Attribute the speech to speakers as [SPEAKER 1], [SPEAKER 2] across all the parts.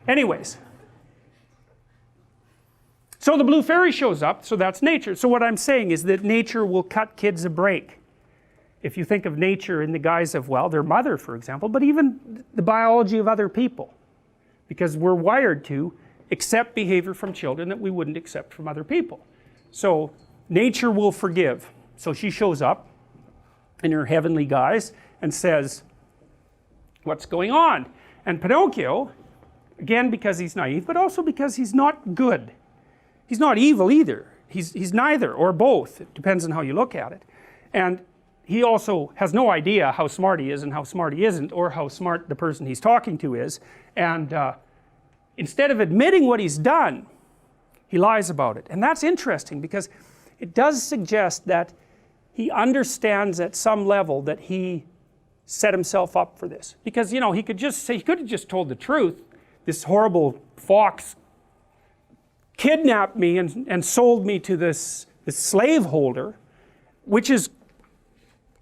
[SPEAKER 1] Anyways, so the blue fairy shows up, so that's nature. So what I'm saying is that nature will cut kids a break. If you think of nature in the guise of, well, their mother, for example, but even the biology of other people, because we're wired to accept behavior from children that we wouldn't accept from other people. So nature will forgive. So she shows up in her heavenly guise and says, what's going on? And Pinocchio, again because he's naive, but also because he's not good. He's not evil either. He's neither or both. It depends on how you look at it. And he also has no idea how smart he is and how smart he isn't, or how smart the person he's talking to is. And instead of admitting what he's done, he lies about it. And that's interesting because it does suggest that he understands at some level that he set himself up for this. Because, you know, he could just say, he could have just told the truth. This horrible fox kidnapped me and sold me to this slave holder, which is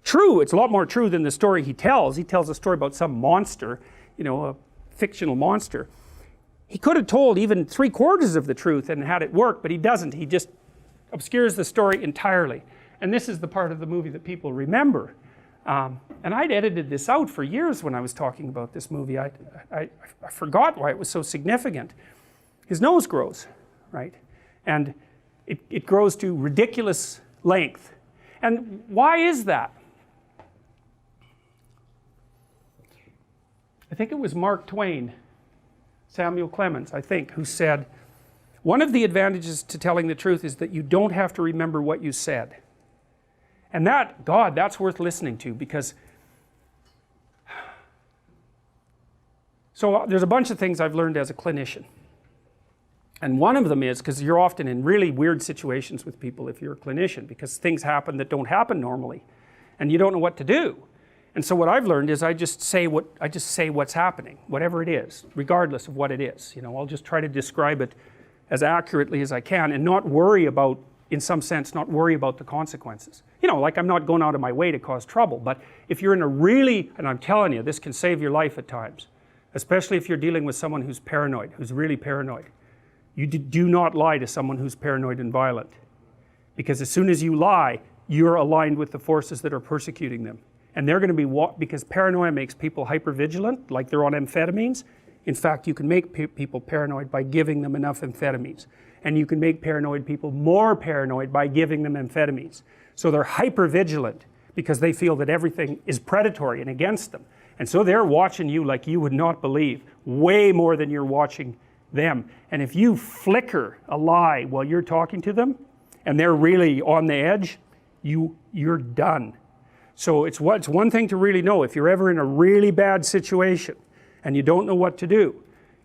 [SPEAKER 1] true. It's a lot more true than the story he tells. He tells a story about some monster, you know, a fictional monster. He could have told even 3/4 of the truth and had it work, but he doesn't. He just obscures the story entirely. And this is the part of the movie that people remember. And I'd edited this out for years when I was talking about this movie. I forgot why it was so significant. His nose grows, right? And it grows to ridiculous length. And why is that? I think it was Mark Twain, Samuel Clemens, I think, who said, one of the advantages to telling the truth is that you don't have to remember what you said. And that, God, that's worth listening to, because so there's a bunch of things I've learned as a clinician. And one of them is, because you're often in really weird situations with people if you're a clinician, because things happen that don't happen normally, and you don't know what to do. And so what I've learned is I just say what's happening, whatever it is, regardless of what it is. You know, I'll just try to describe it as accurately as I can and not worry about, in some sense, not worry about the consequences. You know, like I'm not going out of my way to cause trouble, but if you're in a really, and I'm telling you, this can save your life at times, especially if you're dealing with someone who's paranoid, who's really paranoid. You do not lie to someone who's paranoid and violent, because as soon as you lie, you're aligned with the forces that are persecuting them. And they're going to be, because paranoia makes people hypervigilant, like they're on amphetamines. In fact, you can make people paranoid by giving them enough amphetamines. And you can make paranoid people more paranoid by giving them amphetamines. So they're hypervigilant because they feel that everything is predatory and against them. And so they're watching you like you would not believe, way more than you're watching them. And if you flicker a lie while you're talking to them, and they're really on the edge, you're done. So it's one thing to really know, if you're ever in a really bad situation and you don't know what to do,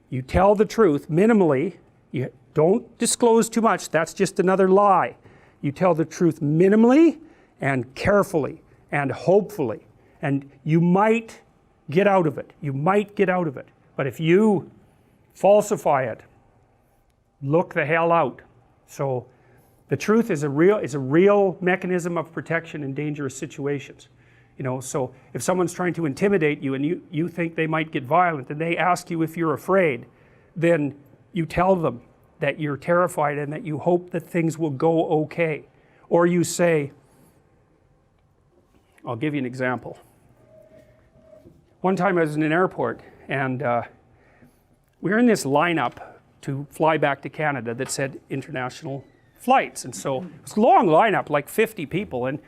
[SPEAKER 1] you tell the truth minimally. You don't disclose too much, that's just another lie. You tell the truth minimally and carefully and hopefully, and you might get out of it. You might get out of it. But if you falsify it, look the hell out. So the truth is a real mechanism of protection in dangerous situations. You know, so if someone's trying to intimidate you and you think they might get violent and they ask you if you're afraid, then you tell them that you're terrified and that you hope that things will go okay. Or you say, I'll give you an example. One time I was in an airport and we were in this lineup to fly back to Canada that said international flights, and so it was a long lineup, like 50 people, and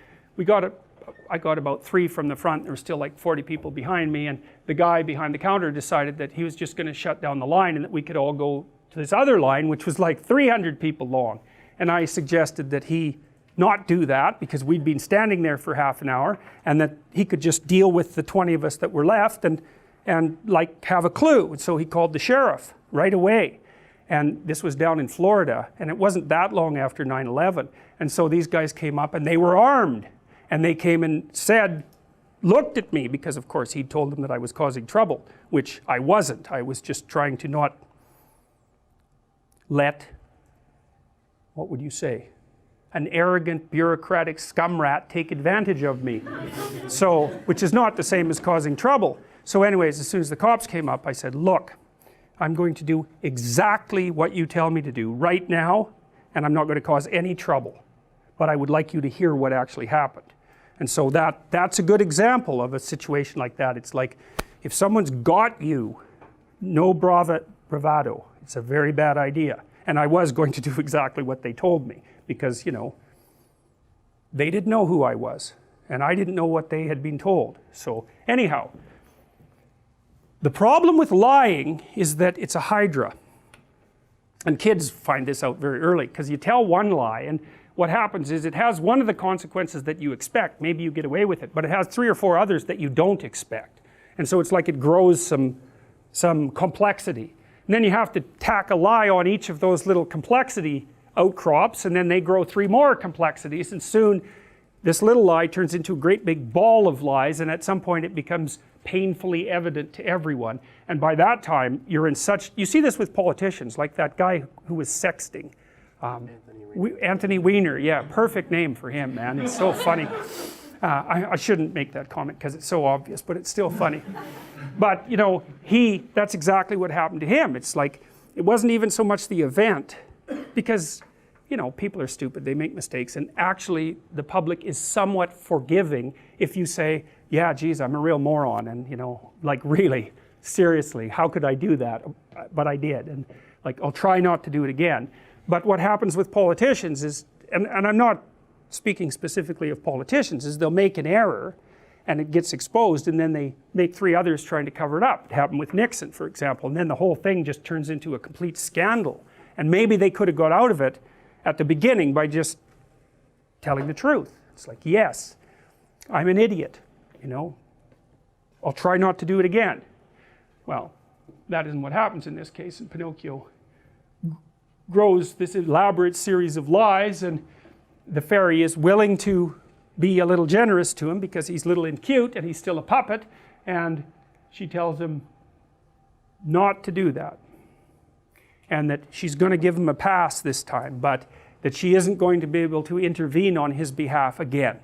[SPEAKER 1] I got about 3 from the front. There were still like 40 people behind me, and the guy behind the counter decided that he was just going to shut down the line and that we could all go to this other line, which was like 300 people long. And I suggested that he not do that because we'd been standing there for half an hour, and that he could just deal with the 20 of us that were left and like have a clue. And so he called the sheriff right away. And this was down in Florida, and it wasn't that long after 9/11. And so these guys came up and they were armed, and they came and said, looked at me, because of course he'd told them that I was causing trouble, which I wasn't. I was just trying to not let, what would you say, an arrogant bureaucratic scumrat take advantage of me. So, which is not the same as causing trouble. So anyways, as soon as the cops came up, I said, look, I'm going to do exactly what you tell me to do right now, and I'm not going to cause any trouble. But I would like you to hear what actually happened. And so that's a good example of a situation like that. It's like, if someone's got you, no bravado. It's a very bad idea. And I was going to do exactly what they told me, because, you know, they didn't know who I was, and I didn't know what they had been told. So anyhow, the problem with lying is that it's a hydra. And kids find this out very early, because you tell one lie, and what happens is it has one of the consequences that you expect. Maybe you get away with it, but it has 3 or 4 others that you don't expect. And so it's like it grows some complexity. And then you have to tack a lie on each of those little complexity outcrops, and then they grow 3 more complexities, and soon this little lie turns into a great big ball of lies, and at some point it becomes painfully evident to everyone. And by that time, you're in such, you see this with politicians, like that guy who was sexting. Anthony Weiner, yeah, perfect name for him, man. It's so funny. I shouldn't make that comment because it's so obvious, but it's still funny. But, you know, that's exactly what happened to him. It's like, it wasn't even so much the event, because, you know, people are stupid, they make mistakes, and actually the public is somewhat forgiving if you say, yeah, geez, I'm a real moron, and, you know, like, really, seriously, how could I do that? But I did, and like, I'll try not to do it again. But what happens with politicians is, and I'm not speaking specifically of politicians, is they'll make an error and it gets exposed, and then they make 3 others trying to cover it up. It happened with Nixon, for example, and then the whole thing just turns into a complete scandal. And maybe they could have got out of it at the beginning by just telling the truth. It's like, yes, I'm an idiot, you know, I'll try not to do it again. Well, that isn't what happens in this case, and Pinocchio grows this elaborate series of lies, and the fairy is willing to be a little generous to him because he's little and cute and he's still a puppet, and she tells him not to do that, and that she's going to give him a pass this time, but that she isn't going to be able to intervene on his behalf again.